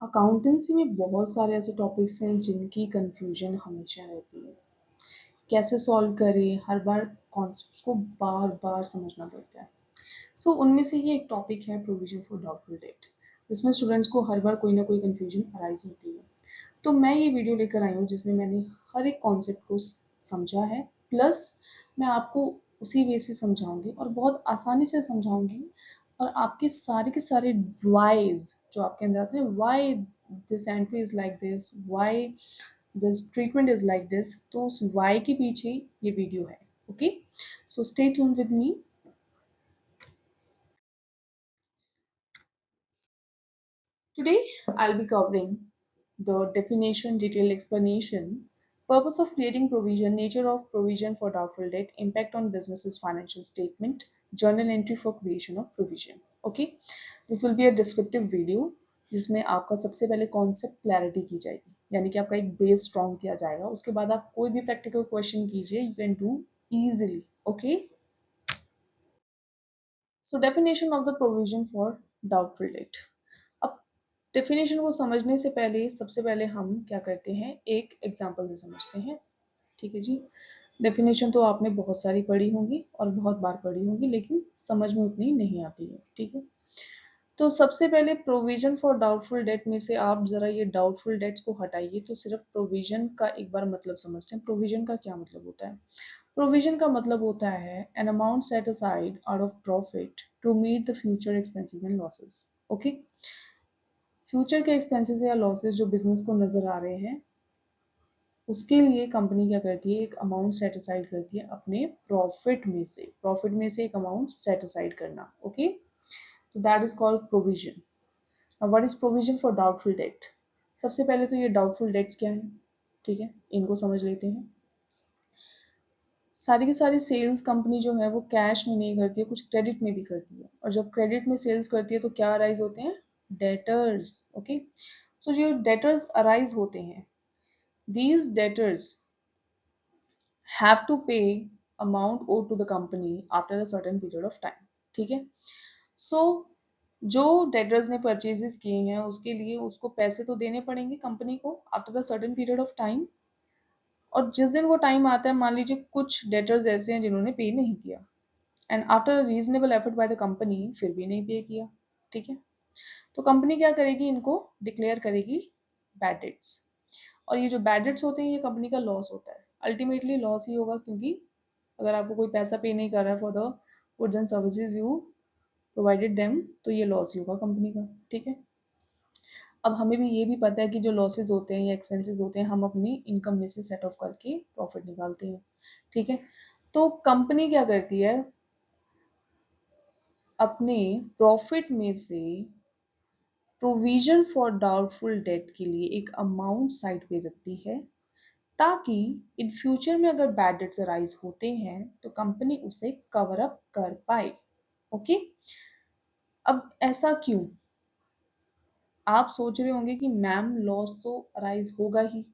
Accountancy में बहुत सारे ऐसे टॉपिक्स हैं जिनकी कंफ्यूजन हमेशा रहती है। कैसे सॉल्व करें, हर बार कॉन्सेप्ट्स को बार बार समझना पड़ता है। उनमें से ही एक टॉपिक है प्रोविजन फॉर डाउटफुल डेट, जिसमें स्टूडेंट्स को हर बार कोई ना कोई कंफ्यूजन अराइज होती है। तो मैं ये वीडियो लेकर आई हूँ जिसमें मैंने हर एक कॉन्सेप्ट को समझा है, प्लस मैं आपको उसी वे से समझाऊंगी और बहुत आसानी से समझाऊंगी। और आपके सारे के सारे वाइज जो आपके अंदर आते हैं, why this entry is like this, why this treatment is like this, तो उस वाई के पीछे ये वीडियो है। Okay, so stay tune with me. Today, I'll be covering the definition, detailed explanation, purpose of creating provision, nature of provision for doubtful debt, impact on business's financial statement, journal entry for creation of provision. Okay, this will be a descriptive video जिसमें आपका सबसे पहले concept clarity की जाएगी, यानी कि आपका एक बेस स्ट्रॉन्ग किया जाएगा। उसके बाद आप कोई भी प्रैक्टिकल क्वेश्चन कीजिए, you can do easily. Okay, so definition of the provision for doubtful debt. अब डेफिनेशन को समझने से पहले सबसे पहले हम क्या करते हैं, एक एग्जांपल से समझते हैं। ठीक है जी। डेफिनेशन तो आपने बहुत सारी पढ़ी होंगी और बहुत बार पढ़ी होंगी, लेकिन समझ में उतनी नहीं आती है। ठीक है, तो सबसे पहले प्रोविजन फॉर डाउटफुल डेट में से आप जरा ये डाउटफुल डेट्स को हटाइए, तो सिर्फ प्रोविजन का एक बार मतलब समझते हैं। प्रोविजन का क्या मतलब होता है? प्रोविजन का मतलब होता है an amount set aside out of profit to meet the future expenses and losses. Okay, future के एक्सपेंसेस या लॉसेस जो बिजनेस को नजर आ रहे हैं, उसके लिए कंपनी क्या करती है, एक अमाउंट सेट असाइड करती है अपने प्रॉफिट में से एक अमाउंट सेट असाइड करना। ओके, तो दैट इज कॉल्ड प्रोविजन। अब what is provision for doubtful date? सबसे पहले तो ये डाउटफुल डेट्स क्या है, ठीक है, इनको समझ लेते हैं। सारी की सारी सेल्स कंपनी जो है वो कैश में नहीं करती है, कुछ क्रेडिट में भी करती है। और जब क्रेडिट में सेल्स करती है तो क्या अराइज होते हैं? डेटर्स। ओके, सो जो डेटर्स अराइज होते हैं, these debtors have to pay amount owed to the company after a certain period of time. ठीक है, सो जो डेटर्स ने परचेजेस किए हैं उसके लिए उसको पैसे तो देने पड़ेंगे कंपनी को after the certain period of time. और जिस दिन वो टाइम आता है, मान लीजिए कुछ डेटर्स ऐसे हैं जिन्होंने पे नहीं किया, and after reasonable effort by the company फिर भी नहीं पे किया। ठीक है, तो कंपनी क्या करेगी, इनको डिक्लेयर करेगी बैड डेट्स। और ये जो बैड डेट्स होते हैं ये कंपनी का लॉस होता है, अल्टीमेटली लॉस ही होगा, क्योंकि अगर आपको कोई पैसा पे नहीं कर रहा है for the goods and services you provided them, तो ये लॉस ही होगा कंपनी का। ठीक है, अब हमें भी ये भी पता है कि जो लॉसेज होते हैं या एक्सपेंसेस होते हैं, हम अपनी इनकम में से सेट ऑफ करके प्रॉफिट निकालते हैं। ठीक है, तो कंपनी क्या करती है, अपने प्रॉफिट में से प्रोविजन फॉर डाउटफुल डेट के लिए एक अमाउंट साइड पे रखती है, ताकि इन फ्यूचर में अगर बैड डेट्स अराइज होते हैं तो कंपनी उसे कवर अप कर पाए। ओके, अब ऐसा क्यों? आप सोच रहे होंगे कि मैम लॉस तो अराइज होगा ही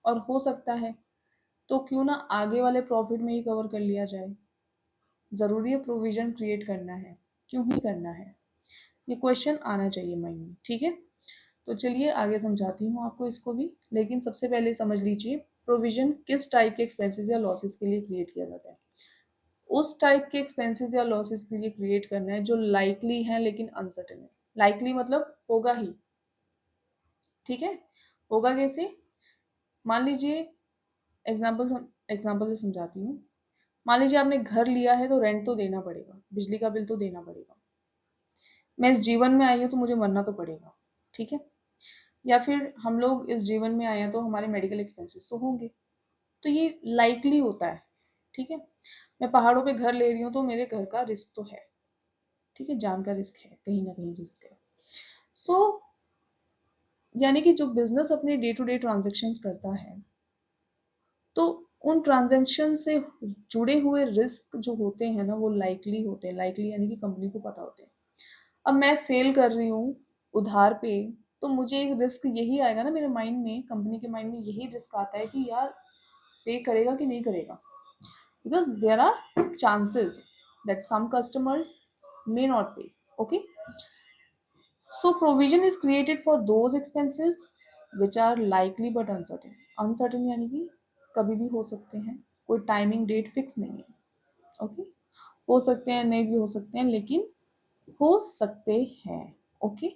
और हो सकता है, तो क्यों ना आगे वाले प्रॉफिट में ही कवर कर लिया जाए। जरूरी है प्रोविजन क्रिएट करना है, क्यों ही करना है, ये क्वेश्चन आना चाहिए माइंड में। ठीक है, तो चलिए आगे समझाती हूँ आपको इसको भी, लेकिन सबसे पहले समझ लीजिए प्रोविजन किस टाइप के एक्सपेंसेस या लॉसेस के लिए क्रिएट किया जाता है। उस टाइप के एक्सपेंसेस या लॉसेस के लिए क्रिएट करना है जो लाइकली है लेकिन अनसर्टेन है। लाइकली मतलब होगा ही। ठीक है, होगा कैसे? मान लीजिए, एग्जाम्पल से समझाती हूँ। मान लीजिए आपने घर लिया है तो रेंट तो देना पड़ेगा, बिजली का बिल तो देना पड़ेगा। मैं इस जीवन में आई हूँ तो मुझे मरना तो पड़ेगा। ठीक है, या फिर हम लोग इस जीवन में आए हैं तो हमारे मेडिकल एक्सपेंसेस तो होंगे, तो ये लाइकली होता है। ठीक है, मैं पहाड़ों पे घर ले रही हूँ तो मेरे घर का रिस्क तो है। ठीक है, जान का रिस्क है, कहीं ना कहीं रिस्क है। सो यानी कि जो बिजनेस अपने डे टू डे ट्रांजेक्शन्स करता है, तो उन ट्रांजेक्शन से जुड़े हुए रिस्क जो होते हैं ना, वो लाइकली होते हैं। लाइकली यानी कि कंपनी को पता होते हैं। अब मैं सेल कर रही हूँ उधार पे, तो मुझे एक रिस्क यही आएगा ना मेरे माइंड में, कंपनी के माइंड में यही रिस्क आता है कि यार पे करेगा कि नहीं करेगा, because there are chances that some customers may not pay. Okay, So provision is created for those expenses which are likely but uncertain. Uncertain यानी कि कभी भी हो सकते हैं, कोई टाइमिंग डेट फिक्स नहीं है. ओके, हो सकते हैं, नहीं भी हो सकते हैं, लेकिन हो सकते हैं. ओके,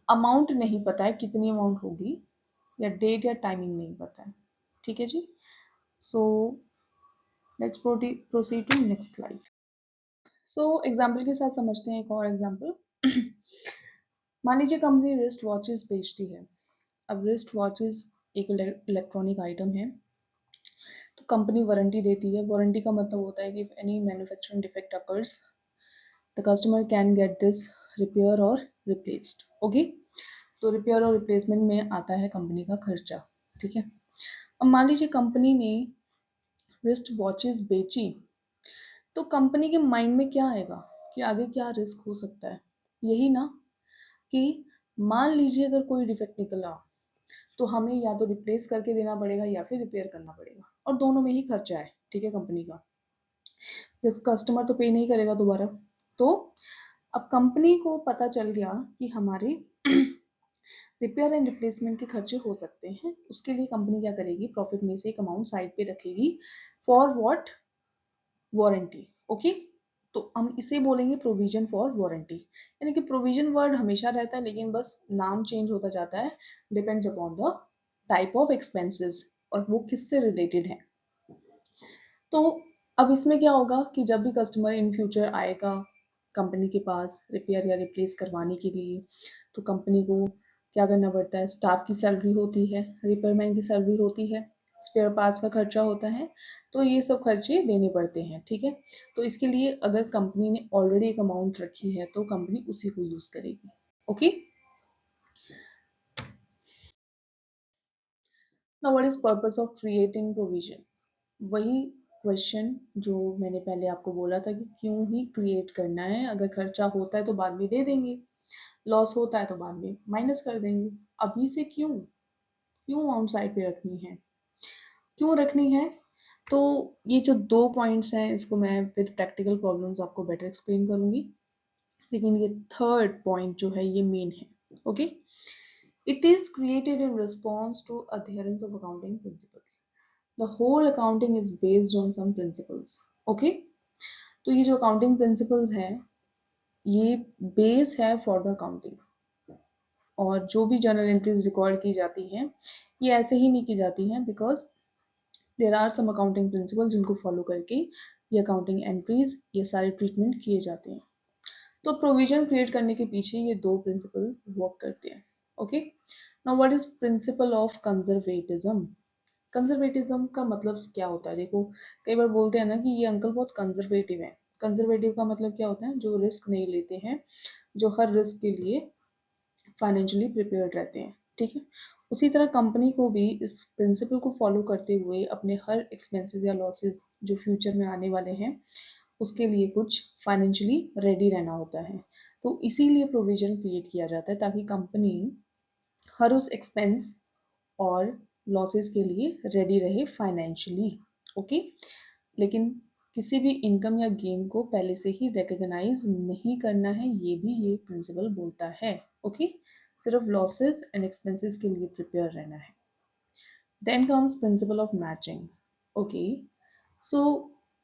अमाउंट नहीं पता है कितनी अमाउंट होगी, या डेट या टाइमिंग नहीं पता है. ठीक है जी. So let's proceed to next slide. So example के साथ समझते हैं एक और एग्जाम्पल. मान लीजिए कंपनी रिस्ट वॉचेस बेचती है. अब रिस्ट वॉचेस एक इलेक्ट्रॉनिक आइटम है, तो कंपनी वारंटी देती है. वारंटी का मतलब होता है कि any manufacturing defect occurs the customer can get this repair और रिप्लेस्ड. ओके, तो रिपेयर और रिप्लेसमेंट में आता है कंपनी का खर्चा. ठीक है. अब मान लीजिए कंपनी ने रिस्ट वॉचेस बेची, तो कंपनी के माइंड में क्या आएगा कि आगे क्या रिस्क हो सकता है. यही ना, कि मान लीजिए अगर कोई डिफेक्ट निकला, तो हमें या तो रिप्लेस करके देना पड़ेगा या फिर रिपेयर करना पड़ेगा, और दोनों में ही खर्चा है. ठीक है, कंपनी का. कस्टमर तो पे नहीं करेगा दोबारा. तो अब कंपनी को पता चल गया कि हमारे रिपेयर एंड रिप्लेसमेंट के खर्चे हो सकते हैं. उसके लिए कंपनी क्या करेगी, प्रॉफिट में से एक अमाउंट साइड पे रखेगी फॉर व्हाट, वारंटी. ओके, तो हम इसे बोलेंगे प्रोविजन फॉर वारंटी. यानी कि प्रोविजन वर्ड हमेशा रहता है, लेकिन बस नाम चेंज होता जाता है, depends upon the type of expenses और वो किससे रिलेटेड है. तो अब इसमें क्या होगा कि जब भी कस्टमर इन फ्यूचर आएगा कंपनी के पास रिपेयर या रिप्लेस करवाने के लिए, तो कंपनी को क्या करना पड़ता है, स्टाफ की सैलरी होती है, रिपेयरमैन की सैलरी होती है, स्पेयर पार्ट्स का खर्चा होता है, तो ये सब खर्चे देने पड़ते हैं. ठीक है, तो इसके लिए अगर कंपनी ने ऑलरेडी एक अमाउंट रखी है तो कंपनी उसी को यूज करेगी. Okay, now what is purpose of creating provision. वही क्वेश्चन जो मैंने पहले आपको बोला था कि क्यों ही क्रिएट करना है. अगर खर्चा होता है तो बाद में दे देंगे, लॉस होता है तो बाद में माइनस कर देंगे. अभी से क्यों क्यों अमाउंट साइड पे रखनी है, क्यों रखनी है. तो ये जो दो पॉइंट्स हैं इसको मैं विद प्रैक्टिकल प्रॉब्लम्स आपको बेटर एक्सप्लेन करूंगी, लेकिन ये थर्ड पॉइंट जो है ये मेन है. Okay, it is created in response to adherence of accounting principles. The whole accounting is based on some principles. Okay, तो ये जो अकाउंटिंग प्रिंसिपल्स हैं ये बेस है फॉर द अकाउंटिंग. और जो भी जर्नल एंट्रीज रिकॉर्ड की जाती हैं ये ऐसे ही नहीं की जाती हैं, because there are some accounting principle जिनको फॉलो करके ये अकाउंटिंग एंट्रीज ये सारे ट्रीटमेंट किए जाते हैं. तो प्रोविजन क्रिएट करने के पीछे ये दो प्रिंसिपल्स वर्क करते हैं. Okay, now what is principal of conservatism. Conservatism का मतलब क्या होता है, देखो कई बार बोलते हैं ना कि ये अंकल बहुत कंजर्वेटिव है. कंजर्वेटिव का मतलब क्या होता है, जो रिस्क नहीं लेते हैं, जो हर रिस्क के लिए फाइनेंशियली प्रिपेयर्ड रहते हैं. ठीक है, उसी तरह कंपनी को भी इस प्रिंसिपल को फॉलो करते हुए अपने हर एक्सपेंसेस या लॉसेस जो फ्यूचर में आने वाले हैं उसके लिए कुछ फाइनेंशियली रेडी रहना होता है. तो इसीलिए प्रोविजन क्रिएट किया जाता है ताकि कंपनी हर उस एक्सपेंस और लॉसेस के लिए रेडी रहे फाइनेंशियली. ओके, लेकिन किसी भी इनकम या गेन को पहले से ही रिकॉग्नाइज नहीं करना है, ये भी ये प्रिंसिपल बोलता है. ओके, सिर्फ लॉसेस एंड एक्सपेंसेस के लिए प्रिपेयर रहना है. Then comes principle of matching. Okay, so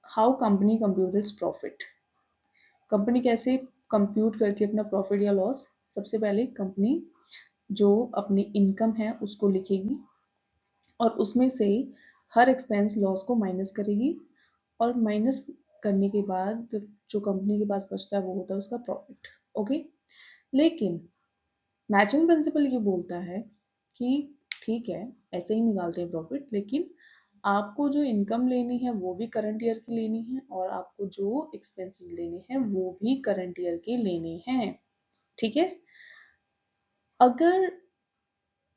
how company compute its profit. Company कैसे कंप्यूट करती है अपना प्रॉफिट या लॉस. सबसे पहले कंपनी जो अपनी इनकम है उसको लिखेगी और उसमें से हर एक्सपेंस लॉस को माइनस करेगी, और माइनस करने के बाद जो कंपनी के पास बचता है वो होता है उसका प्रॉफिट. ओके, लेकिन मैचिंग प्रिंसिपल ये बोलता है कि ठीक है ऐसे ही निकालते हैं प्रॉफिट, लेकिन आपको जो इनकम लेनी है वो भी करंट ईयर की लेनी है, और आपको जो एक्सपेंसेस लेने हैं वो भी करंट ईयर के लेने हैं. ठीक है, अगर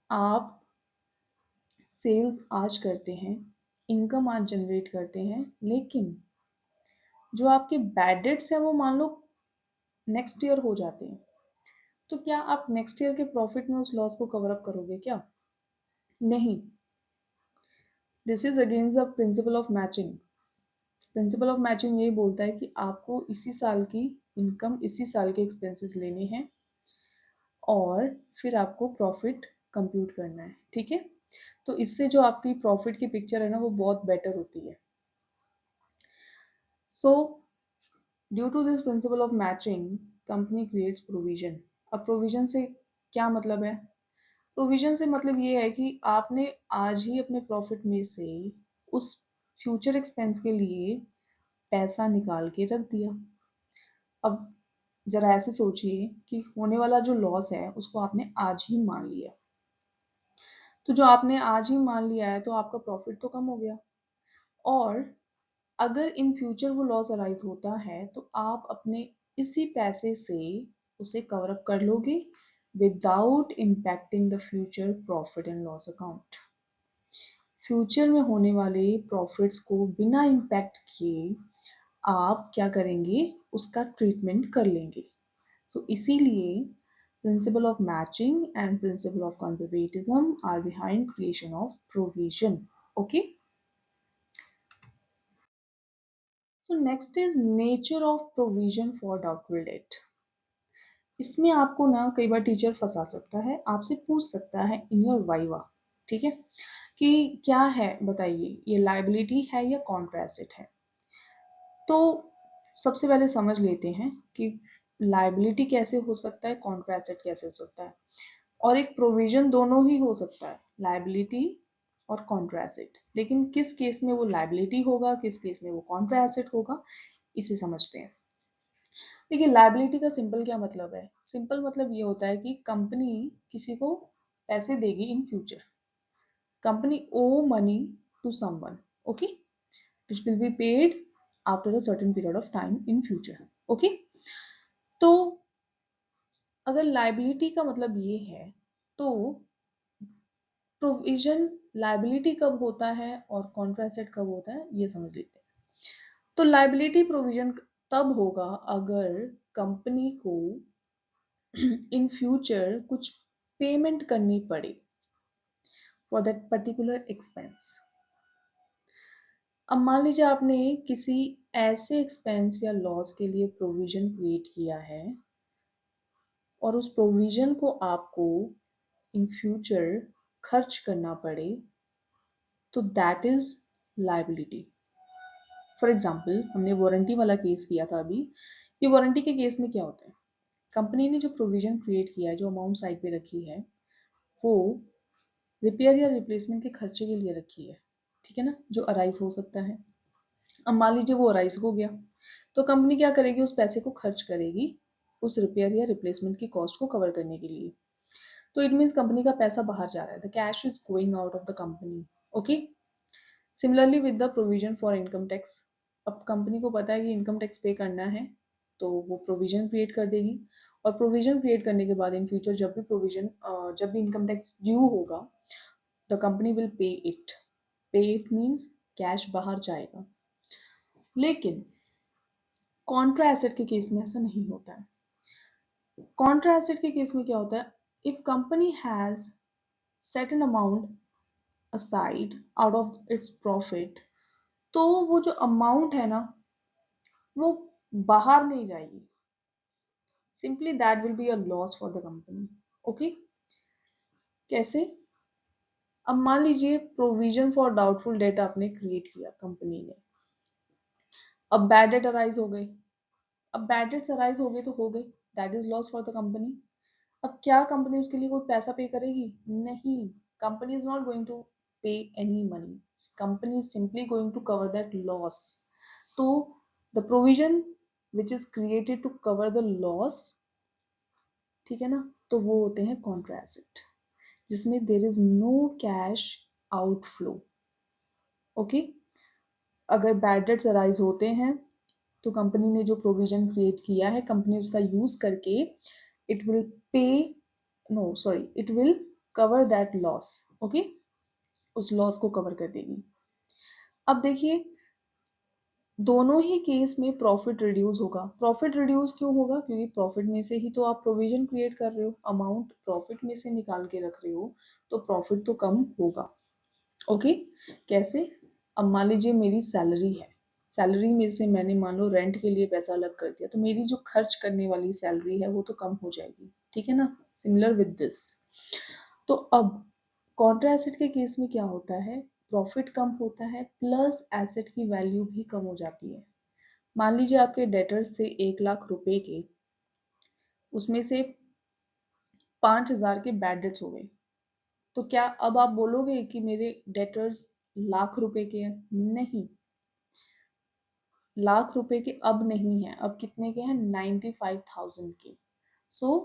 आप सेल्स आज करते हैं, इनकम आज जनरेट करते हैं, लेकिन जो आपके बैड डेट्स हैं वो मान लो नेक्स्ट ईयर हो जाते हैं, तो क्या आप नेक्स्ट ईयर के प्रॉफिट में उस लॉस को कवर अप करोगे क्या? नहीं. This is against the principal of matching. Principal of matching यही बोलता है कि आपको इसी साल की इनकम इसी साल के एक्सपेंसेस लेने हैं, और फिर आपको प्रॉफिट कंप्यूट करना है, ठीक है। तो इससे जो आपकी प्रॉफिट की पिक्चर है ना वो बहुत बेटर होती है। So due to this principle of matching company creates provision. अब प्रोविजन से क्या मतलब है? प्रोविजन से मतलब ये है कि आपने आज ही अपने प्रॉफिट में से उस फ्यूचर एक्सपेंस के लिए पैसा निकाल के रख दिया। अब जरा ऐसे सोचिए कि होने वाला जो लॉस है उसको आपने आज ही मान लिया। तो जो आपने आज ही मान लिया है तो आपका प्रॉफिट तो कम हो गया। और अगर इन फ्यूचर वो लॉस अराइज होता है तो आप अपने इसी पैसे से उसे कवर अप कर लोगे without impacting the future profit and loss account. Future में होने वाले प्रॉफिट्स को बिना इम्पैक्ट किए आप क्या करेंगे, उसका ट्रीटमेंट कर लेंगे। सो इसीलिए principle of matching and principle of conservatism are behind creation of provision. Okay, so next is nature of provision for doubtful debt. इसमें आपको ना कई बार टीचर फंसा सकता है, आपसे पूछ सकता है इन योर वाइवा, ठीक है, कि क्या है बताइए, ये लायबिलिटी है या कॉन्ट्रा एसेट है। तो सबसे पहले समझ लेते हैं कि लायबिलिटी कैसे हो सकता है, कॉन्ट्रा एसेट कैसे हो सकता है। और एक प्रोविजन दोनों ही हो सकता है, लायबिलिटी और कॉन्ट्रा एसेट। लेकिन किस केस में वो लायबिलिटी होगा, किस केस में वो कॉन्ट्रा एसेट होगा, इसे समझते हैं। देखिए, लायबिलिटी का सिंपल क्या मतलब है? सिंपल मतलब ये होता है कि कंपनी किसी को पैसे देगी in future. Company owe money to someone, okay, which will be paid after a certain period of time in future, okay। तो अगर लायबिलिटी का मतलब ये है तो प्रोविजन लायबिलिटी कब होता है और कॉन्ट्रा एसेट कब होता है ये समझ लेते हैं। तो लायबिलिटी प्रोविजन तब होगा अगर कंपनी को इन फ्यूचर कुछ पेमेंट करनी पड़े फॉर दैट पर्टिकुलर एक्सपेंस। अब मान लीजिए आपने किसी ऐसे एक्सपेंस या लॉस के लिए प्रोविजन क्रिएट किया है और उस प्रोविजन को आपको इन फ्यूचर खर्च करना पड़े, तो that is liability. For example, हमने वारंटी वाला केस किया था अभी। ये वारंटी के केस में क्या होता है, कंपनी ने जो प्रोविजन क्रिएट किया है, जो अमाउंट साइड पे रखी है, वो रिपेयर या रिप्लेसमेंट के खर्चे के लिए रखी है, ठीक है ना, जो अराइज हो सकता है। अब मान लीजिए वो अराइज हो गया, तो कंपनी क्या करेगी, उस पैसे को खर्च करेगी उस रिपेयर या रिप्लेसमेंट की कॉस्ट को कवर करने के लिए। तो इट मीन्स कंपनी का पैसा बाहर जा रहा है, the cash is going out of the company, okay. Similarly with the provision for income tax. अब कंपनी को पता है कि इनकम टैक्स पे करना है, तो वो प्रोविजन क्रिएट कर देगी। और प्रोविजन क्रिएट करने के बाद इन फ्यूचर जब भी इनकम टैक्स ड्यू होगा, the company will pay it. पे इट मीन्स कैश बाहर जाएगा। लेकिन कॉन्ट्रा एसेट के केस में ऐसा नहीं होता है। कॉन्ट्रा एसेट के केस में क्या होता है, if company has set an amount aside out of its profit, तो वो जो अमाउंट है ना वो बाहर नहीं जाएगी, simply that will be a loss for the company, okay. कैसे? अब मान लीजिए प्रोविजन फॉर डाउटफुल डेट आपने क्रिएट किया कंपनी ने, अब बैड डेट अराइज हो गई। अब बैड डेट्स अराइज हो गई तो हो गई, that is loss for the company. अब क्या कंपनी उसके लिए कोई पैसा पे करेगी? नहीं, company is not going to pay any money, company is simply going to cover that loss. तो the provision which is created to cover the loss, ठीक है ना, तो वो होते हैं कॉन्ट्रा एसेट, जिसमें there is no cash outflow, okay. अगर बैड डेट्स अराइज होते हैं तो कंपनी ने जो प्रोविजन क्रिएट किया है, कंपनी उसका यूज करके it will pay, no sorry, it will cover that loss, okay, उस लॉस को कवर कर देगी। अब देखिए, दोनों ही केस में प्रॉफिट रिड्यूस होगा। प्रॉफिट रिड्यूस क्यों होगा? क्योंकि प्रॉफिट में से ही तो आप प्रोविजन क्रिएट कर रहे हो, अमाउंट प्रॉफिट में से निकाल के रख रहे हो, तो प्रॉफिट तो कम होगा, ओके। कैसे? अब मान लीजिए मेरी सैलरी है, सैलरी में से मैंने मान लो रेंट के लिए पैसा अलग कर दिया, तो मेरी जो खर्च करने वाली सैलरी है वो तो कम हो जाएगी, ठीक है ना, सिमिलर विद दिस। तो अब कॉन्ट्रा एसेट के केस में क्या होता है, प्रॉफिट कम होता है प्लस एसेट की वैल्यू भी कम हो जाती है। मान लीजिए आपके डेटर्स थे 1 लाख रुपए के, उसमें से 5,000 के बैड डेट्स हो गए, तो क्या अब आप बोलोगे कि मेरे डेटर्स लाख रुपए के हैं? नहीं, लाख रुपए के अब नहीं है, अब कितने के हैं, 95,000 के। सो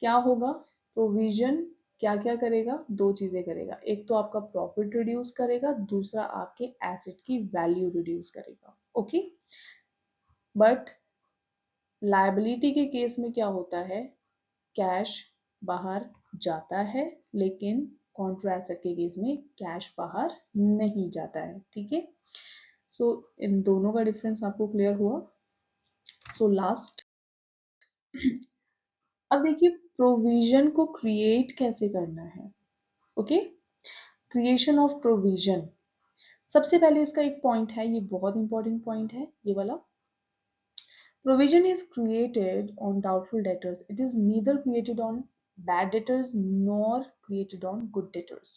क्या होगा, प्रोविजन क्या क्या करेगा, दो चीजें करेगा, एक तो आपका प्रॉफिट रिड्यूस करेगा, दूसरा आपके एसेट की वैल्यू रिड्यूस करेगा। ओके, बट लायबिलिटी के केस में क्या होता है, कैश बाहर जाता है, लेकिन कॉन्ट्रा एसेट के केस में कैश बाहर नहीं जाता है। ठीक है, सो इन दोनों का डिफरेंस आपको क्लियर हुआ। सो लास्ट, अब देखिए प्रोविजन को क्रिएट कैसे करना है। ओके, क्रिएशन ऑफ प्रोविजन, सबसे पहले इसका एक पॉइंट है, ये बहुत इंपॉर्टेंट पॉइंट है ये वाला। Provision is created on doubtful debtors. It is neither created on bad debtors nor created on good debtors.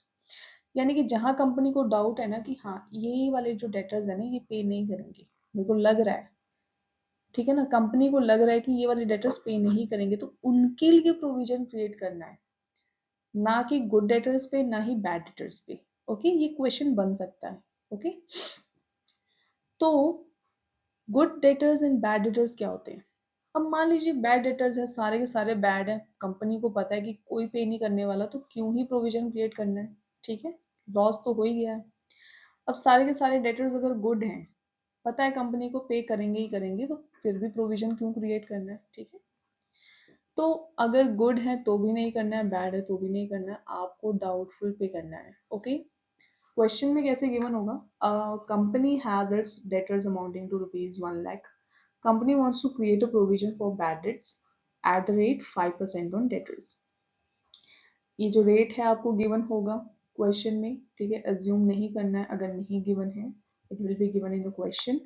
यानी कि जहां कंपनी को डाउट है ना कि हाँ ये वाले जो डेटर्स है ना ये पे नहीं करेंगे, मेरे को लग रहा है, ठीक है ना, कंपनी को लग रहा है कि ये वाले डेटर्स पे नहीं करेंगे, तो उनके लिए प्रोविजन क्रिएट करना है, ना कि गुड डेटर्स पे ना ही बैड डेटर्स पे। ओके, ये क्वेश्चन बन सकता है। ओके, तो good debtors and bad debtors क्या होते हैं। अब मान लीजिए बैड डेटर्स है, सारे के सारे बैड है, कंपनी को पता है कि कोई पे नहीं करने वाला, तो क्यों ही प्रोविजन क्रिएट करना है। ठीक है, लॉस तो हो ही गया है। अब सारे के सारे डेटर्स अगर गुड हैं, पता है कंपनी को पे करेंगे ही करेंगे, तो फिर भी प्रोविजन क्यों क्रिएट करना है। ठीक है, तो अगर गुड है तो भी नहीं करना है, बैड है तो भी नहीं करना है, आपको डाउटफुल पे करना है। ओके, क्वेश्चन में कैसे गिवन होगा, company has its debtors amounting to ₹1 lakh, company wants to create a provision for bad debts at the rate 5% on debtors। ये जो रेट है आपको गिवन होगा क्वेश्चन में, ठीक है, अज्यूम नहीं करना है, अगर नहीं गिवन है it will be given in the question.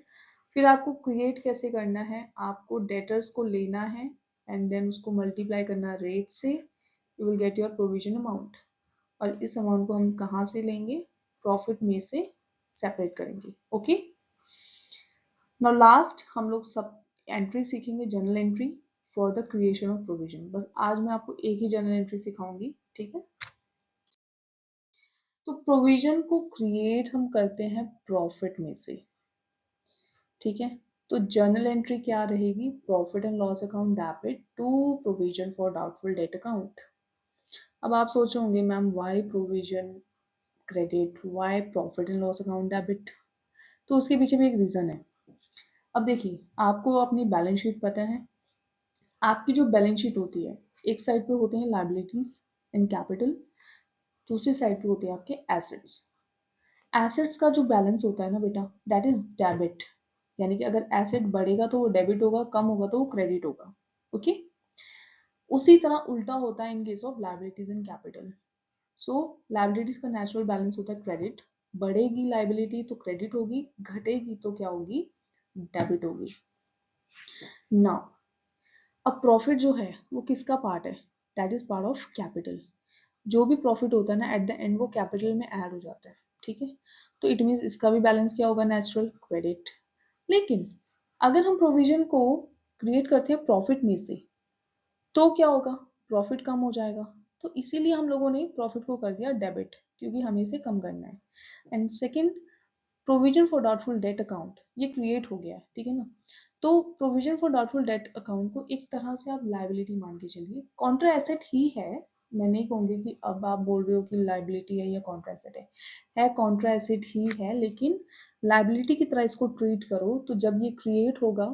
फिर आपको क्रिएट कैसे करना है, आपको डेटर्स को लेना है एंड देन उसको मल्टीप्लाई करना रेट से, you will get your provision amount. और इस अमाउंट को हम कहाँ से लेंगे, प्रॉफिट में से सेपरेट करेंगे। ओके, नाउ लास्ट हम लोग सब एंट्री सीखेंगे, journal entry for the creation of provision. बस आज मैं आपको एक ही जर्नल एंट्री सिखाऊंगी, ठीक है। तो प्रोविजन को क्रिएट हम करते हैं प्रॉफिट में से, ठीक है। तो जर्नल एंट्री क्या रहेगी, profit and loss account debit to provision for doubtful debt account. अब आप सोच रहे होंगे ma'am why provision credit, why profit and loss account debit, तो उसके पीछे भी एक रीजन है। अब देखिए आपको अपनी बैलेंस शीट पता है, आपकी जो बैलेंस शीट होती है, एक साइड पे होते हैं लायबिलिटीज एंड कैपिटल, दूसरी साइड पे होते हैं आपके एसेट्स। एसेट्स का जो बैलेंस होता है ना बेटा, दैट इज डेबिट, यानी कि अगर एसेट बढ़ेगा तो वो डेबिट होगा, कम होगा तो वो क्रेडिट होगा। ओके, उसी तरह उल्टा होता है in case of liabilities and capital. So liabilities का नेचुरल बैलेंस होता है क्रेडिट, बढ़ेगी लायबिलिटी तो क्रेडिट होगी, घटेगी तो क्या होगी, डेबिट होगी। नाउ अब प्रॉफिट जो है वो किसका पार्ट है, that is part of capital. जो भी प्रॉफिट होता है ना एट द एंड वो कैपिटल में ऐड हो जाता है, ठीक है। तो इट मीन्स इसका भी बैलेंस क्या होगा, नेचुरल क्रेडिट। लेकिन अगर हम प्रोविजन को क्रिएट करते हैं प्रॉफिट में से, तो क्या होगा, प्रॉफिट कम हो जाएगा। तो इसीलिए हम लोगों ने प्रॉफिट को कर दिया डेबिट, क्योंकि हमें इसे कम करना है। And second, provision for doubtful debt account ये क्रिएट हो गया है, ठीक है ना। तो provision for doubtful debt account को एक तरह से आप लायबिलिटी मान के चलिए, कॉन्ट्रा एसेट ही है। मैं नहीं कहूंगी कि अब आप बोल रहे हो कि लायबिलिटी है या कॉन्ट्रा एसेट है कॉन्ट्रा एसेट ही है, लेकिन लायबिलिटी की तरह इसको ट्रीट करो। तो जब ये क्रिएट होगा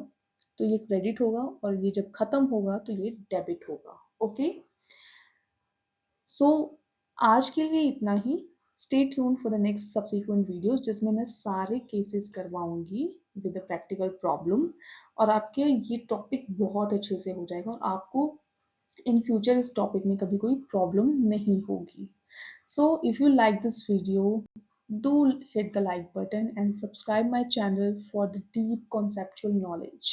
तो ये क्रेडिट होगा, और ये जब खत्म होगा तो ये डेबिट होगा। ओके, सो आज के लिए इतना ही। Stay tune for the next subsequent videos, जिसमें मैं सारे केसेस करवाऊंगी विद द प्रैक्टिकल प्रॉब्लम, और आपके ये टॉपिक बहुत अच्छे से हो जाएगा और आपको इन फ्यूचर इस टॉपिक में कभी कोई प्रॉब्लम नहीं होगी। So if you like this video, do hit the like button and subscribe my channel for the deep conceptual knowledge.